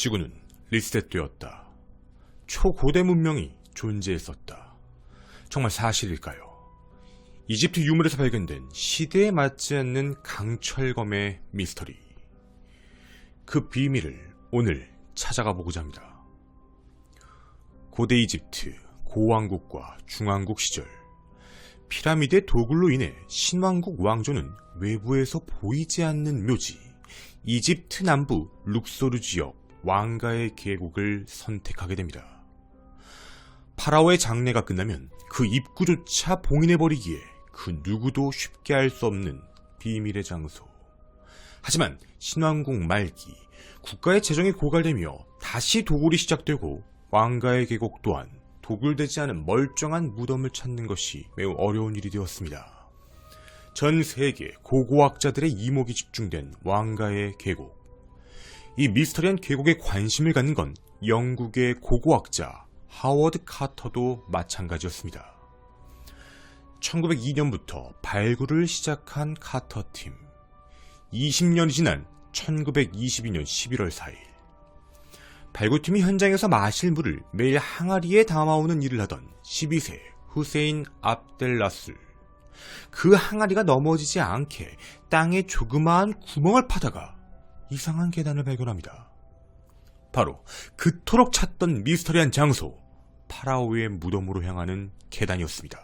지구는 리셋되었다. 초고대 문명이 존재했었다. 정말 사실일까요? 이집트 유물에서 발견된 시대에 맞지 않는 강철검의 미스터리. 그 비밀을 오늘 찾아가 보고자 합니다. 고대 이집트 고왕국과 중왕국 시절, 피라미드의 도굴로 인해 신왕국 왕조는 외부에서 보이지 않는 묘지 이집트 남부 룩소르 지역 왕가의 계곡을 선택하게 됩니다. 파라오의 장례가 끝나면 그 입구조차 봉인해버리기에 그 누구도 쉽게 알 수 없는 비밀의 장소. 하지만 신왕국 말기 국가의 재정이 고갈되며 다시 도굴이 시작되고 왕가의 계곡 또한 도굴되지 않은 멀쩡한 무덤을 찾는 것이 매우 어려운 일이 되었습니다. 전 세계 고고학자들의 이목이 집중된 왕가의 계곡. 이 미스터리한 계곡에 관심을 갖는 건 영국의 고고학자 하워드 카터도 마찬가지였습니다. 1902년부터 발굴을 시작한 카터 팀. 20년이 지난 1922년 11월 4일. 발굴팀이 현장에서 마실 물을 매일 항아리에 담아오는 일을 하던 12세 후세인 압델라술. 그 항아리가 넘어지지 않게 땅에 조그마한 구멍을 파다가 이상한 계단을 발견합니다. 바로 그토록 찾던 미스터리한 장소, 파라오의 무덤으로 향하는 계단이었습니다.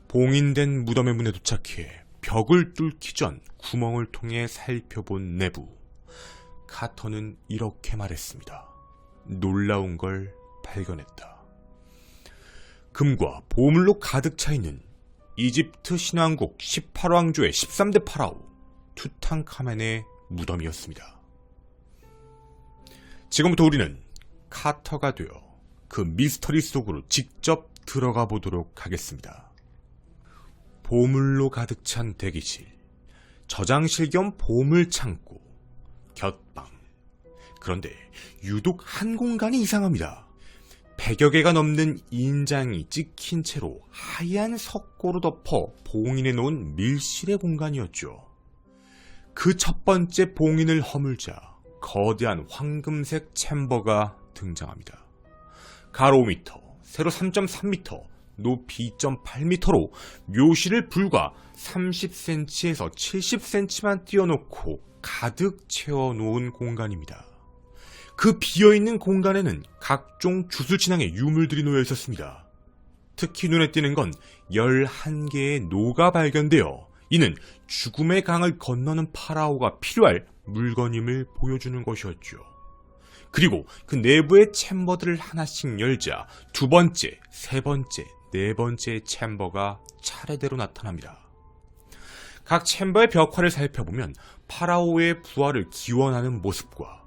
봉인된 무덤의 문에 도착해 벽을 뚫기 전 구멍을 통해 살펴본 내부. 카터는 이렇게 말했습니다. 놀라운 걸 발견했다. 금과 보물로 가득 차있는 이집트 신왕국 18왕조의 13대 파라오 투탕카멘의 무덤이었습니다. 지금부터 우리는 카터가 되어 그 미스터리 속으로 직접 들어가 보도록 하겠습니다. 보물로 가득 찬 대기실, 저장실 겸 보물창고, 곁방. 그런데 유독 한 공간이 이상합니다. 100여 개가 넘는 인장이 찍힌 채로 하얀 석고로 덮어 봉인해 놓은 밀실의 공간이었죠. 그 첫 번째 봉인을 허물자 거대한 황금색 챔버가 등장합니다. 가로 5m, 세로 3.3m, 높이 2.8m로 묘실을 불과 30cm에서 70cm만 띄워놓고 가득 채워놓은 공간입니다. 그 비어있는 공간에는 각종 주술진앙의 유물들이 놓여 있었습니다. 특히 눈에 띄는 건 11개의 노가 발견되어 이는 죽음의 강을 건너는 파라오가 필요할 물건임을 보여주는 것이었죠. 그리고 그 내부의 챔버들을 하나씩 열자 두 번째, 세 번째, 네 번째의 챔버가 차례대로 나타납니다. 각 챔버의 벽화를 살펴보면 파라오의 부활을 기원하는 모습과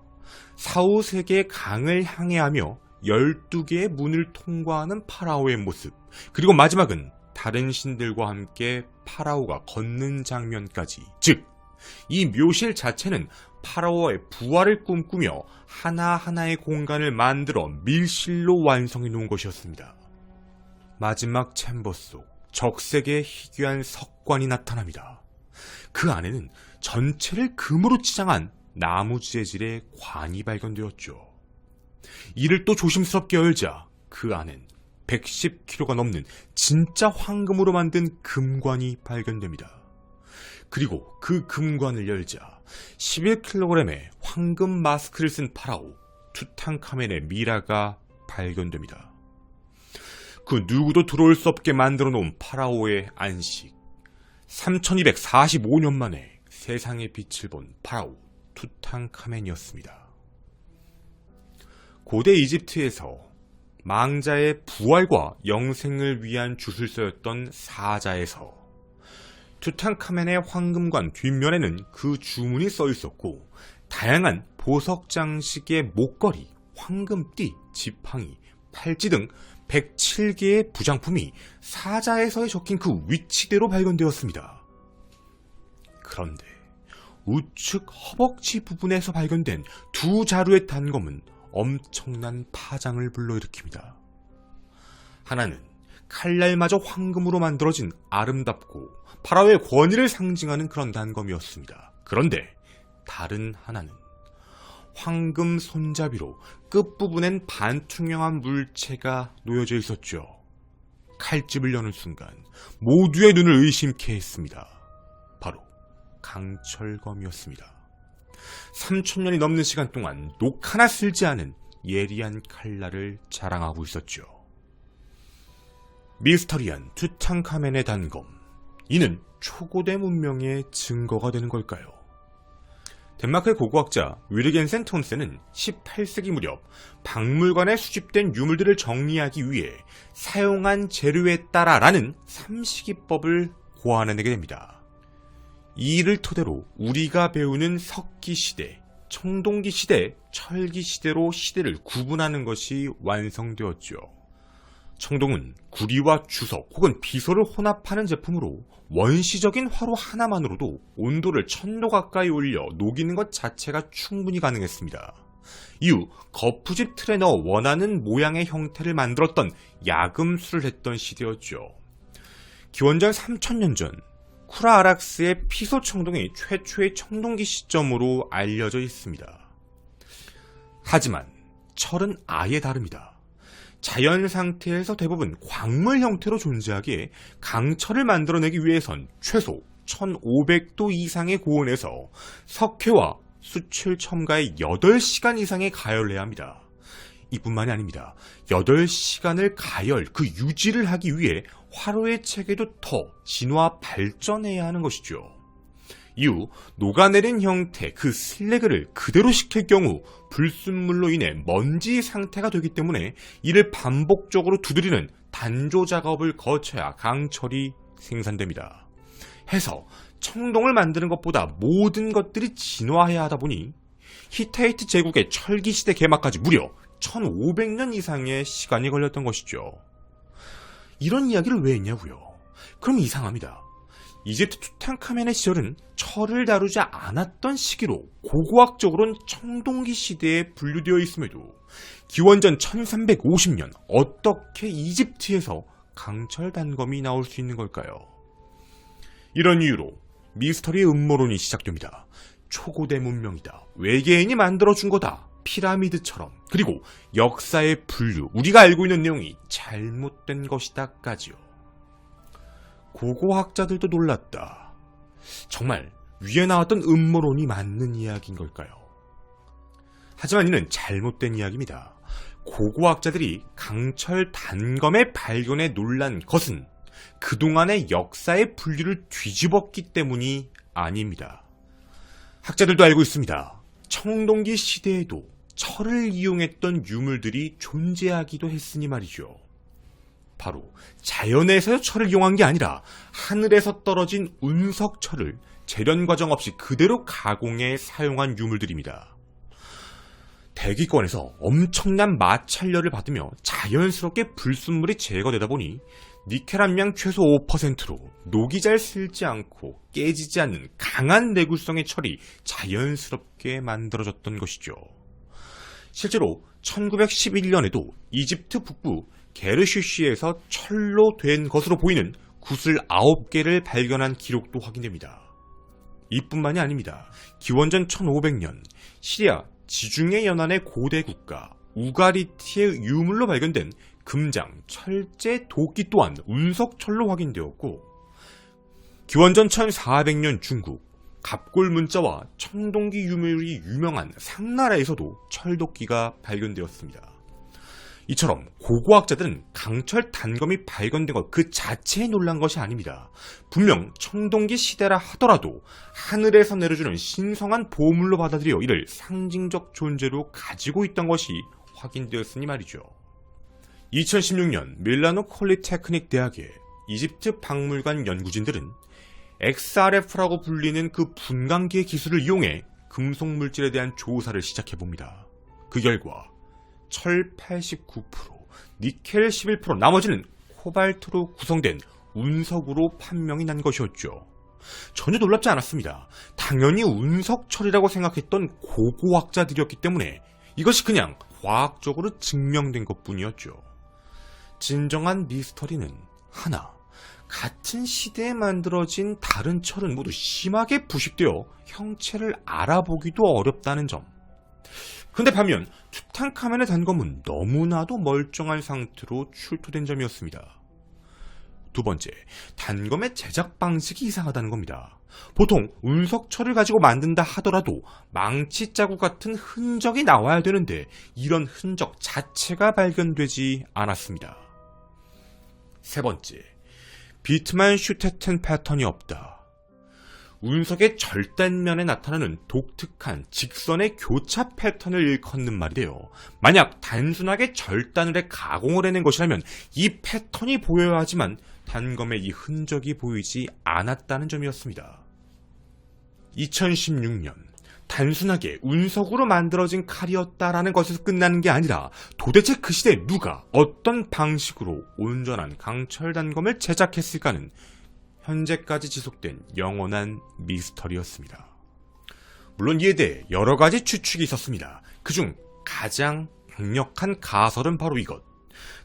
사후세계의 강을 항해하며 12개의 문을 통과하는 파라오의 모습, 그리고 마지막은 다른 신들과 함께 파라오가 걷는 장면까지, 즉, 이 묘실 자체는 파라오의 부활을 꿈꾸며 하나하나의 공간을 만들어 밀실로 완성해 놓은 것이었습니다. 마지막 챔버 속 적색의 희귀한 석관이 나타납니다. 그 안에는 전체를 금으로 치장한 나무 재질의 관이 발견되었죠. 이를 또 조심스럽게 열자 그 안엔 110kg가 넘는 진짜 황금으로 만든 금관이 발견됩니다. 그리고 그 금관을 열자 11kg의 황금 마스크를 쓴 파라오 투탕카멘의 미라가 발견됩니다. 그 누구도 들어올 수 없게 만들어 놓은 파라오의 안식. 3245년 만에 세상의 빛을 본 파라오 투탕카멘이었습니다. 고대 이집트에서 망자의 부활과 영생을 위한 주술서였던 사자에서 투탕카멘의 황금관 뒷면에는 그 주문이 써 있었고, 다양한 보석 장식의 목걸이, 황금띠, 지팡이, 팔찌 등 107개의 부장품이 사자에서에 적힌 그 위치대로 발견되었습니다. 그런데 우측 허벅지 부분에서 발견된 두 자루의 단검은 엄청난 파장을 불러일으킵니다. 하나는 칼날마저 황금으로 만들어진 아름답고 파라오의 권위를 상징하는 그런 단검이었습니다. 그런데 다른 하나는 황금 손잡이로 끝부분엔 반투명한 물체가 놓여져 있었죠. 칼집을 여는 순간 모두의 눈을 의심케 했습니다. 바로 강철검이었습니다. 3000년이 넘는 시간 동안 녹 하나 슬지 않은 예리한 칼날을 자랑하고 있었죠. 미스터리한 투탕카멘의 단검, 이는 초고대 문명의 증거가 되는 걸까요? 덴마크의 고고학자 위르겐센 톤센은 18세기 무렵 박물관에 수집된 유물들을 정리하기 위해 사용한 재료에 따라라는 삼시기법을 고안해내게 됩니다. 이 일을 토대로 우리가 배우는 석기시대, 청동기시대, 철기시대로 시대를 구분하는 것이 완성되었죠. 청동은 구리와 주석 혹은 비소를 혼합하는 제품으로 원시적인 화로 하나만으로도 온도를 1000도 가까이 올려 녹이는 것 자체가 충분히 가능했습니다. 이후 거푸집 틀에 넣어 원하는 모양의 형태를 만들었던 야금술을 했던 시대였죠. 기원전 3000년 전 쿠라 아락스의 피소 청동이 최초의 청동기 시점으로 알려져 있습니다. 하지만 철은 아예 다릅니다. 자연 상태에서 대부분 광물 형태로 존재하기에 강철을 만들어내기 위해선 최소 1500도 이상의 고온에서 석회와 수칠 첨가에 8시간 이상의 가열을 해야 합니다. 이뿐만이 아닙니다. 8시간을 가열, 그 유지를 하기 위해 화로의 체계도 더 진화 발전해야 하는 것이죠. 이후 녹아내린 형태 그 슬래그를 그대로 식힐 경우 불순물로 인해 먼지 상태가 되기 때문에 이를 반복적으로 두드리는 단조 작업을 거쳐야 강철이 생산됩니다. 해서 청동을 만드는 것보다 모든 것들이 진화해야 하다 보니 히타이트 제국의 철기시대 개막까지 무려 1500년 이상의 시간이 걸렸던 것이죠. 이런 이야기를 왜 했냐고요? 그럼 이상합니다. 이집트 투탕카멘의 시절은 철을 다루지 않았던 시기로 고고학적으로는 청동기 시대에 분류되어 있음에도 기원전 1350년 어떻게 이집트에서 강철 단검이 나올 수 있는 걸까요? 이런 이유로 미스터리의 음모론이 시작됩니다. 초고대 문명이다. 외계인이 만들어준 거다. 피라미드처럼. 그리고 역사의 분류, 우리가 알고 있는 내용이 잘못된 것이다까지요. 고고학자들도 놀랐다. 정말 위에 나왔던 음모론이 맞는 이야기인 걸까요? 하지만 이는 잘못된 이야기입니다. 고고학자들이 강철 단검의 발견에 놀란 것은 그동안의 역사의 분류를 뒤집었기 때문이 아닙니다. 학자들도 알고 있습니다. 청동기 시대에도 철을 이용했던 유물들이 존재하기도 했으니 말이죠. 바로 자연에서 철을 이용한 게 아니라 하늘에서 떨어진 운석철을 재련 과정 없이 그대로 가공해 사용한 유물들입니다. 대기권에서 엄청난 마찰열을 받으며 자연스럽게 불순물이 제거되다 보니 니켈 함량 최소 5%로 녹이 잘 슬지 않고 깨지지 않는 강한 내구성의 철이 자연스럽게 만들어졌던 것이죠. 실제로 1911년에도 이집트 북부 게르슈시에서 철로 된 것으로 보이는 구슬 9개를 발견한 기록도 확인됩니다. 이뿐만이 아닙니다. 기원전 1500년 시리아 지중해 연안의 고대 국가 우가리티의 유물로 발견된 금장, 철제, 도끼 또한 운석철로 확인되었고, 기원전 1400년 중국 갑골 문자와 청동기 유물이 유명한 상나라에서도 철도끼가 발견되었습니다. 이처럼 고고학자들은 강철 단검이 발견된 것 그 자체에 놀란 것이 아닙니다. 분명 청동기 시대라 하더라도 하늘에서 내려주는 신성한 보물로 받아들여 이를 상징적 존재로 가지고 있던 것이 확인되었으니 말이죠. 2016년 밀라노 폴리테크닉 대학의 이집트 박물관 연구진들은 XRF라고 불리는 그 분광기의 기술을 이용해 금속 물질에 대한 조사를 시작해봅니다. 그 결과 철 89%, 니켈 11%, 나머지는 코발트로 구성된 운석으로 판명이 난 것이었죠. 전혀 놀랍지 않았습니다. 당연히 운석철이라고 생각했던 고고학자들이었기 때문에 이것이 그냥 과학적으로 증명된 것뿐이었죠. 진정한 미스터리는 하나, 같은 시대에 만들어진 다른 철은 모두 심하게 부식되어 형체를 알아보기도 어렵다는 점. 근데 반면 투탕카멘의 단검은 너무나도 멀쩡한 상태로 출토된 점이었습니다. 두 번째, 단검의 제작 방식이 이상하다는 겁니다. 보통 운석철을 가지고 만든다 하더라도 망치 자국 같은 흔적이 나와야 되는데 이런 흔적 자체가 발견되지 않았습니다. 세 번째, 비트만 슈테텐 패턴이 없다. 운석의 절단면에 나타나는 독특한 직선의 교차 패턴을 일컫는 말인데요. 만약 단순하게 절단을 해 가공을 해낸 것이라면 이 패턴이 보여야 하지만 단검에 이 흔적이 보이지 않았다는 점이었습니다. 2016년, 단순하게 운석으로 만들어진 칼이었다라는 것에서 끝나는 게 아니라 도대체 그 시대에 누가 어떤 방식으로 온전한 강철 단검을 제작했을까는 현재까지 지속된 영원한 미스터리였습니다. 물론 이에 대해 여러 가지 추측이 있었습니다. 그중 가장 강력한 가설은 바로 이것.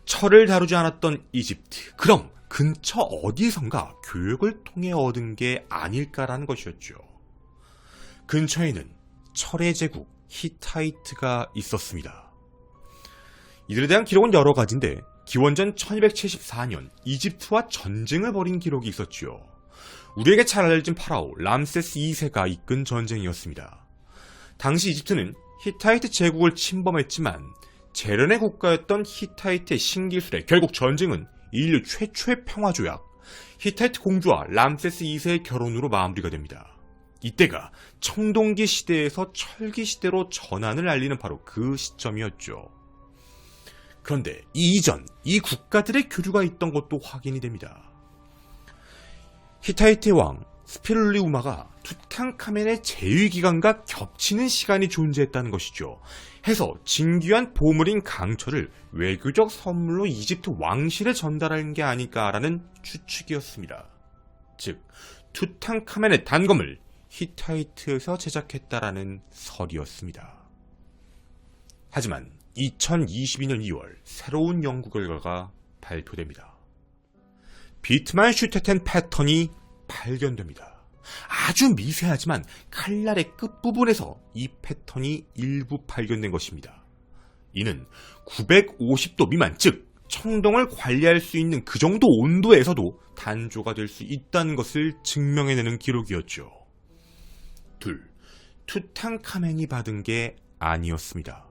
철을 다루지 않았던 이집트. 그럼 근처 어디선가 교육을 통해 얻은 게 아닐까라는 것이었죠. 근처에는 철의 제국 히타이트가 있었습니다. 이들에 대한 기록은 여러 가지인데 기원전 1274년 이집트와 전쟁을 벌인 기록이 있었죠. 우리에게 잘 알려진 파라오 람세스 2세가 이끈 전쟁이었습니다. 당시 이집트는 히타이트 제국을 침범했지만 재련의 국가였던 히타이트의 신기술에 결국 전쟁은 인류 최초의 평화조약 히타이트 공주와 람세스 2세의 결혼으로 마무리가 됩니다. 이때가 청동기 시대에서 철기 시대로 전환을 알리는 바로 그 시점이었죠. 그런데 이전 이 국가들의 교류가 있던 것도 확인이 됩니다. 히타이트의 왕 스피룰리우마가 투탕카멘의 재위기간과 겹치는 시간이 존재했다는 것이죠. 해서 진귀한 보물인 강철을 외교적 선물로 이집트 왕실에 전달한 게 아닐까라는 추측이었습니다. 즉 투탕카멘의 단검을 히타이트에서 제작했다라는 설이었습니다. 하지만 2022년 2월 새로운 연구 결과가 발표됩니다. 비트만 슈테텐 패턴이 발견됩니다. 아주 미세하지만 칼날의 끝부분에서 이 패턴이 일부 발견된 것입니다. 이는 950도 미만, 즉 청동을 관리할 수 있는 그 정도 온도에서도 단조가 될 수 있다는 것을 증명해내는 기록이었죠. 둘, 투탕카멘이 받은 게 아니었습니다.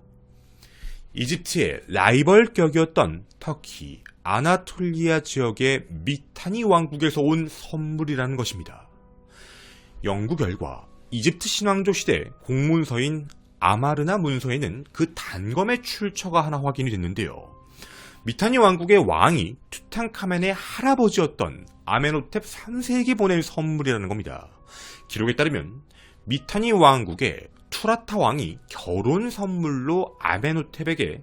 이집트의 라이벌 격이었던 터키, 아나톨리아 지역의 미타니 왕국에서 온 선물이라는 것입니다. 연구 결과 이집트 신왕조 시대 공문서인 아마르나 문서에는 그 단검의 출처가 하나 확인이 됐는데요. 미타니 왕국의 왕이 투탕카멘의 할아버지였던 아메노텝 3세에게 보낸 선물이라는 겁니다. 기록에 따르면 미타니 왕국의 투라타 왕이 결혼 선물로 아메노텝에게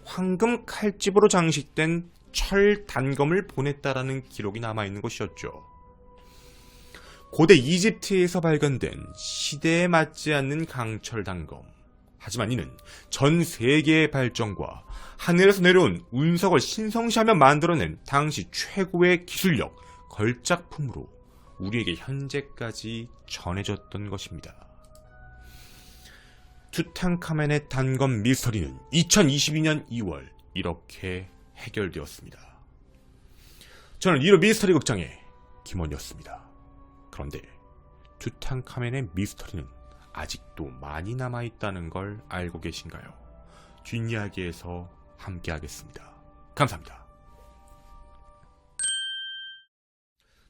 황금 칼집으로 장식된 철 단검을 보냈다라는 기록이 남아있는 것이었죠. 고대 이집트에서 발견된 시대에 맞지 않는 강철 단검. 하지만 이는 전 세계의 발전과 하늘에서 내려온 운석을 신성시하며 만들어낸 당시 최고의 기술력, 걸작품으로 우리에게 현재까지 전해졌던 것입니다. 투탕카멘의 단검 미스터리는 2022년 2월 이렇게 해결되었습니다. 저는 이로 미스터리 극장의 김원이었습니다. 그런데 투탕카멘의 미스터리는 아직도 많이 남아있다는 걸 알고 계신가요? 뒷이야기에서 함께하겠습니다. 감사합니다.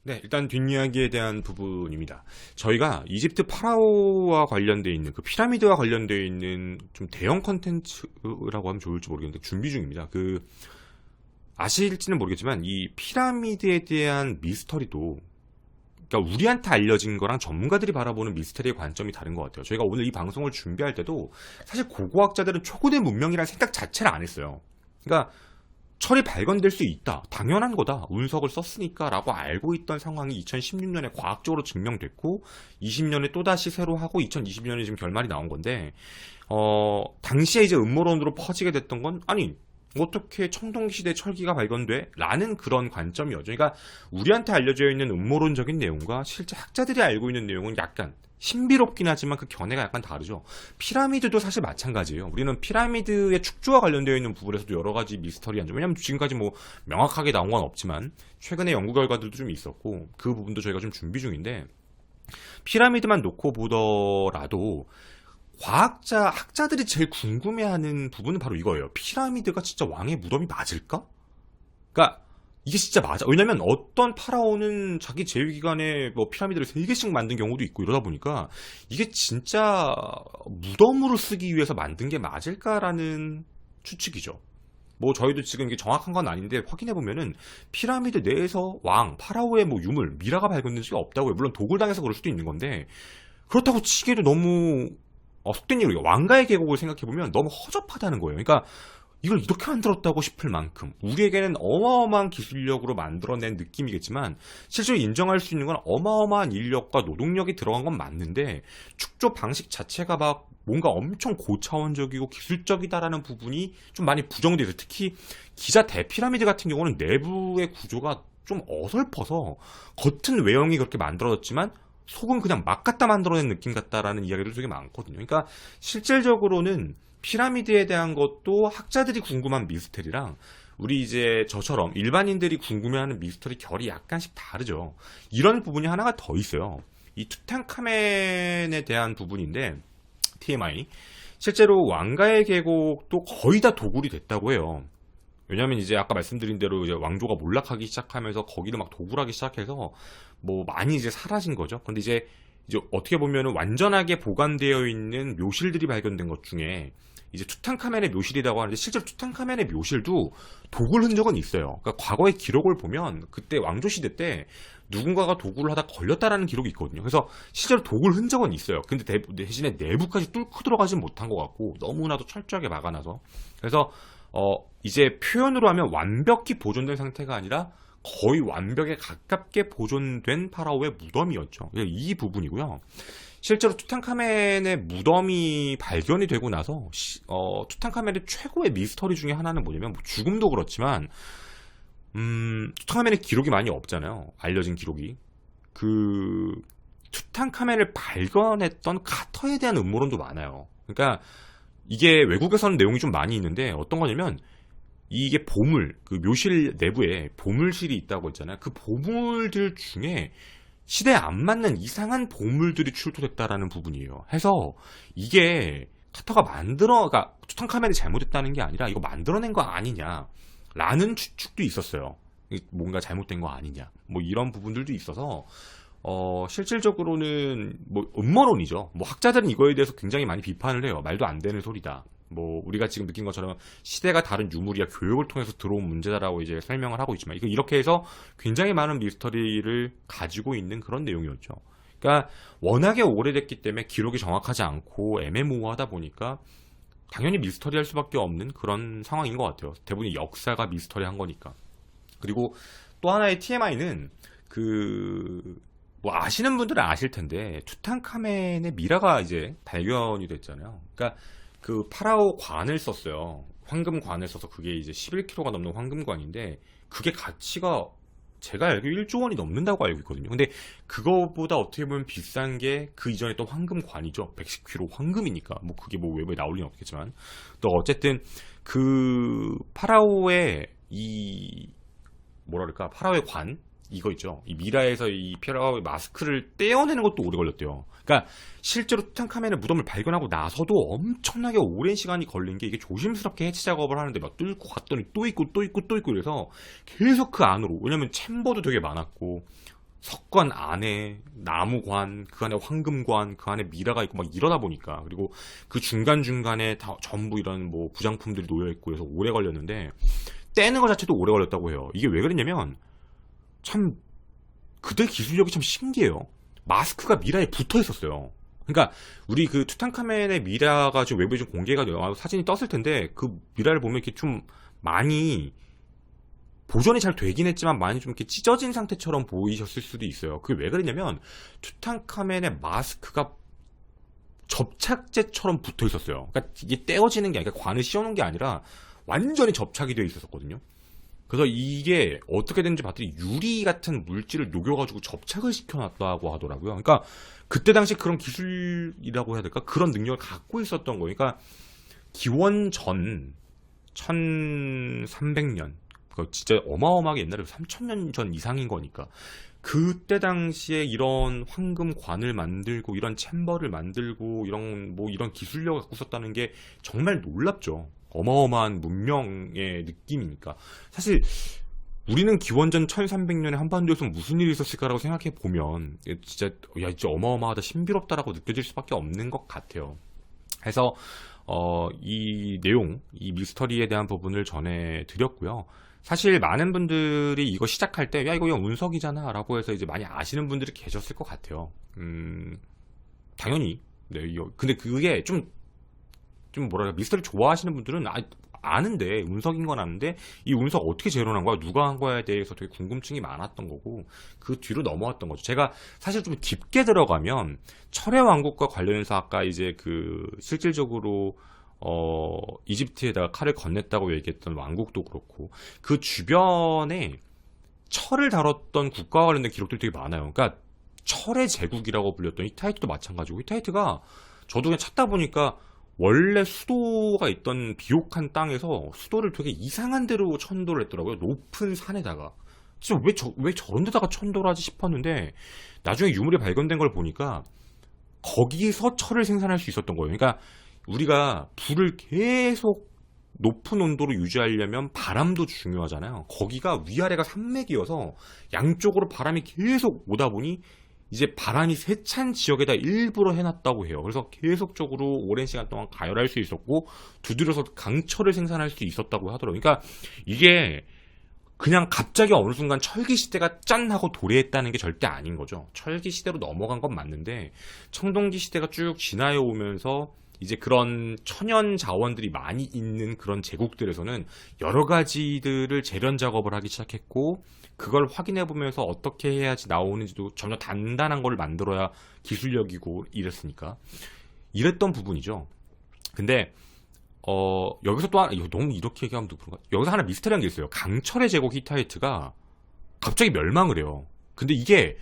네, 일단 뒷이야기에 대한 부분입니다. 저희가 이집트 파라오와 관련되어 있는 그 피라미드와 관련되어 있는 좀 대형 컨텐츠라고 하면 좋을지 모르겠는데 준비 중입니다. 아실지는 모르겠지만 이 피라미드에 대한 미스터리도 그러니까 우리한테 알려진 거랑 전문가들이 바라보는 미스터리의 관점이 다른 것 같아요. 저희가 오늘 이 방송을 준비할 때도 사실 고고학자들은 초고대 문명이라는 생각 자체를 안 했어요. 그러니까 철이 발견될 수 있다. 당연한 거다. 운석을 썼으니까 라고 알고 있던 상황이 2016년에 과학적으로 증명됐고 20년에 또다시 새로 하고 2020년에 지금 결말이 나온 건데 당시에 이제 음모론으로 퍼지게 됐던 건 아니 어떻게 청동시대 철기가 발견돼? 라는 그런 관점이었죠. 그러니까 우리한테 알려져 있는 음모론적인 내용과 실제 학자들이 알고 있는 내용은 약간 신비롭긴 하지만 그 견해가 약간 다르죠. 피라미드도 사실 마찬가지예요. 우리는 피라미드의 축조와 관련되어 있는 부분에서도 여러 가지 미스터리 안죠. 왜냐하면 지금까지 뭐 명확하게 나온 건 없지만 최근에 연구 결과들도 좀 있었고 그 부분도 저희가 좀 준비 중인데 피라미드만 놓고 보더라도 학자들이 제일 궁금해하는 부분은 바로 이거예요. 피라미드가 진짜 왕의 무덤이 맞을까? 그러니까 이게 진짜 맞아. 왜냐면 어떤 파라오는 자기 재위기간에 뭐 피라미드를 3개씩 만든 경우도 있고 이러다 보니까 이게 진짜 무덤으로 쓰기 위해서 만든 게 맞을까라는 추측이죠. 뭐 저희도 지금 이게 정확한 건 아닌데 확인해보면은 피라미드 내에서 파라오의 뭐 유물, 미라가 발견된 적이 없다고요. 물론 도굴당해서 그럴 수도 있는 건데 그렇다고 치기에도 너무 속된 얘기예요. 왕가의 계곡을 생각해보면 너무 허접하다는 거예요. 그러니까 이걸 이렇게 만들었다고 싶을 만큼 우리에게는 어마어마한 기술력으로 만들어낸 느낌이겠지만 실제로 인정할 수 있는 건 어마어마한 인력과 노동력이 들어간 건 맞는데 축조 방식 자체가 막 뭔가 엄청 고차원적이고 기술적이다라는 부분이 좀 많이 부정돼 있어요. 특히 기자 대피라미드 같은 경우는 내부의 구조가 좀 어설퍼서 겉은 외형이 그렇게 만들어졌지만 속은 그냥 막 갖다 만들어낸 느낌 같다라는 이야기들 되게 많거든요. 그러니까 실질적으로는 피라미드에 대한 것도 학자들이 궁금한 미스터리랑 우리 이제 저처럼 일반인들이 궁금해하는 미스터리 결이 약간씩 다르죠. 이런 부분이 하나가 더 있어요. 이 투탕카멘에 대한 부분인데 TMI 실제로 왕가의 계곡도 거의 다 도굴이 됐다고 해요. 왜냐면 이제 아까 말씀드린 대로 이제 왕조가 몰락하기 시작하면서 거기를 막 도굴하기 시작해서 뭐 많이 이제 사라진 거죠. 근데 이제 어떻게 보면은 완전하게 보관되어 있는 묘실들이 발견된 것 중에 이제 투탕카멘의 묘실이라고 하는데 실제로 투탕카멘의 묘실도 도굴 흔적은 있어요. 그러니까 과거의 기록을 보면 그때 왕조 시대 때 누군가가 도굴을 하다 걸렸다라는 기록이 있거든요. 그래서 실제로 도굴 흔적은 있어요. 근데 대신에 내부까지 뚫고 들어가진 못한 것 같고 너무나도 철저하게 막아놔서 그래서 이제 표현으로 하면 완벽히 보존된 상태가 아니라 거의 완벽에 가깝게 보존된 파라오의 무덤이었죠. 이 부분이고요. 실제로 투탕카멘의 무덤이 발견이 되고 나서 투탕카멘의 최고의 미스터리 중에 하나는 뭐냐면 뭐 죽음도 그렇지만 투탕카멘의 기록이 많이 없잖아요. 알려진 기록이. 그 투탕카멘을 발견했던 카터에 대한 음모론도 많아요. 그러니까 이게 외국에서는 내용이 좀 많이 있는데 어떤 거냐면 이게 보물, 그 묘실 내부에 보물실이 있다고 했잖아요. 그 보물들 중에 시대에 안 맞는 이상한 보물들이 출토됐다라는 부분이에요. 해서 이게 카터가 그러니까 투탕카멘이 잘못했다는 게 아니라 이거 만들어낸 거 아니냐라는 추측도 있었어요. 뭔가 잘못된 거 아니냐. 뭐 이런 부분들도 있어서 실질적으로는 뭐 음모론이죠. 뭐 학자들은 이거에 대해서 굉장히 많이 비판을 해요. 말도 안 되는 소리다. 뭐 우리가 지금 느낀 것처럼 시대가 다른 유물이야 교육을 통해서 들어온 문제다라고 이제 설명을 하고 있지만 이렇게 해서 굉장히 많은 미스터리를 가지고 있는 그런 내용이었죠. 그러니까 워낙에 오래됐기 때문에 기록이 정확하지 않고 애매모호하다 보니까 당연히 미스터리할 수밖에 없는 그런 상황인 것 같아요. 대부분 역사가 미스터리한 거니까. 그리고 또 하나의 TMI는 뭐 아시는 분들은 아실 텐데 투탕카멘의 미라가 이제 발견이 됐잖아요. 그러니까 그 파라오 관을 썼어요. 황금관을 써서 그게 이제 11kg가 넘는 황금관인데 그게 가치가 제가 알기로 1조 원이 넘는다고 알고 있거든요. 근데 그거보다 어떻게 보면 비싼 게 그 이전에 또 황금관이죠. 110kg 황금이니까 뭐 그게 뭐 외부에 나올 리는 없겠지만 또 어쨌든 그 파라오의 파라오의 관 이거 있죠. 이 미라에서 이 파라오의 마스크를 떼어내는 것도 오래 걸렸대요. 그러니까 실제로 투탕카멘의 무덤을 발견하고 나서도 엄청나게 오랜 시간이 걸린 게 이게 조심스럽게 해치 작업을 하는데 막 뚫고 갔더니 또 있고 그래서 계속 그 안으로 왜냐면 챔버도 되게 많았고 석관 안에 나무관 그 안에 황금관 그 안에 미라가 있고 막 이러다 보니까 그리고 그 중간중간에 다 전부 이런 뭐 부장품들이 놓여있고 해서 오래 걸렸는데 떼는 것 자체도 오래 걸렸다고 해요. 이게 왜 그랬냐면 참 그때 기술력이 참 신기해요. 마스크가 미라에 붙어 있었어요. 그러니까 우리 그 투탕카멘의 미라가 지금 외부에 좀 공개가 돼요. 사진이 떴을 텐데 그 미라를 보면 이렇게 좀 많이 보존이 잘 되긴 했지만 많이 좀 이렇게 찢어진 상태처럼 보이셨을 수도 있어요. 그게 왜 그랬냐면 투탕카멘의 마스크가 접착제처럼 붙어 있었어요. 그러니까 이게 떼어지는 게 아니라 관을 씌워놓은 게 아니라 완전히 접착이 되어 있었거든요. 그래서 이게 어떻게 됐는지 봤더니 유리 같은 물질을 녹여가지고 접착을 시켜놨다고 하더라고요. 그러니까 그때 당시 그런 기술이라고 해야 될까? 그런 능력을 갖고 있었던 거예요. 그러니까 기원 전 1300년, 진짜 어마어마하게 옛날에 3000년 전 이상인 거니까 그때 당시에 이런 황금관을 만들고 이런 챔버를 만들고 이런 기술력을 갖고 있었다는 게 정말 놀랍죠. 어마어마한 문명의 느낌이니까. 사실 우리는 기원전 1300년에 한반도에서 무슨 일이 있었을까라고 생각해 보면 진짜 어마어마하다, 신비롭다라고 느껴질 수밖에 없는 것 같아요. 그래서 이 내용, 이 미스터리에 대한 부분을 전해드렸고요. 사실 많은 분들이 이거 시작할 때, 야, 이거 그냥 운석이잖아 라고 해서 이제 많이 아시는 분들이 계셨을 것 같아요. 당연히. 네, 근데 그게 좀 뭐랄까, 미스터리 좋아하시는 분들은 아는데, 운석인 건 아는데, 이 운석 어떻게 재현한 거야? 누가 한 거야에 대해서 되게 궁금증이 많았던 거고, 그 뒤로 넘어왔던 거죠. 제가 사실 좀 깊게 들어가면, 철의 왕국과 관련해서 아까 이제 실질적으로, 이집트에다가 칼을 건넸다고 얘기했던 왕국도 그렇고, 그 주변에 철을 다뤘던 국가와 관련된 기록들이 되게 많아요. 그러니까, 철의 제국이라고 불렸던 히타이트도 마찬가지고, 히타이트가 저도 그냥 찾다 보니까, 원래 수도가 있던 비옥한 땅에서 수도를 되게 이상한 데로 천도를 했더라고요. 높은 산에다가. 진짜 왜 저런 데다가 천도를 하지 싶었는데, 나중에 유물이 발견된 걸 보니까, 거기서 철을 생산할 수 있었던 거예요. 그러니까, 우리가 불을 계속 높은 온도로 유지하려면 바람도 중요하잖아요. 거기가 위아래가 산맥이어서 양쪽으로 바람이 계속 오다 보니 이제 바람이 세찬 지역에다 일부러 해놨다고 해요. 그래서 계속적으로 오랜 시간 동안 가열할 수 있었고 두드려서 강철을 생산할 수 있었다고 하더라고요. 그러니까 이게 그냥 갑자기 어느 순간 철기 시대가 짠 하고 도래했다는 게 절대 아닌 거죠. 철기 시대로 넘어간 건 맞는데 청동기 시대가 쭉 지나여 오면서 이제 그런 천연 자원들이 많이 있는 그런 제국들에서는 여러 가지들을 재련 작업을 하기 시작했고 그걸 확인해 보면서 어떻게 해야지 나오는지도 점점 단단한 걸 만들어야 기술력이고 이랬으니까 이랬던 부분이죠. 근데 여기서 또 하나, 이거 너무 이렇게 얘기하면 또 그런가? 여기서 하나 미스터리한 게 있어요. 강철의 제국 히타이트가 갑자기 멸망을 해요. 근데 이게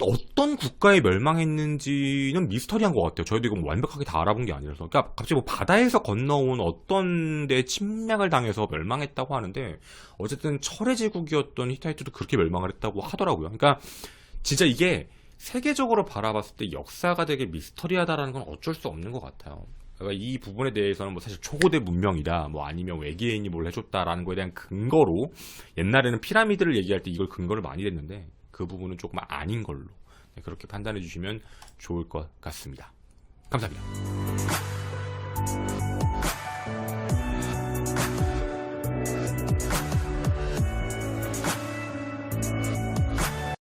어떤 국가에 멸망했는지는 미스터리한 것 같아요. 저희도 이거 완벽하게 다 알아본 게 아니라서. 그러니까 갑자기 뭐 바다에서 건너온 어떤 데 침략을 당해서 멸망했다고 하는데 어쨌든 철의 제국이었던 히타이트도 그렇게 멸망을 했다고 하더라고요. 그러니까 진짜 이게 세계적으로 바라봤을 때 역사가 되게 미스터리하다라는 건 어쩔 수 없는 것 같아요. 그러니까 이 부분에 대해서는 뭐 사실 초고대 문명이다, 뭐 아니면 외계인이 뭘 해줬다라는 거에 대한 근거로 옛날에는 피라미드를 얘기할 때 이걸 근거를 많이 냈는데 그 부분은 조금 아닌 걸로 그렇게 판단해 주시면 좋을 것 같습니다. 감사합니다.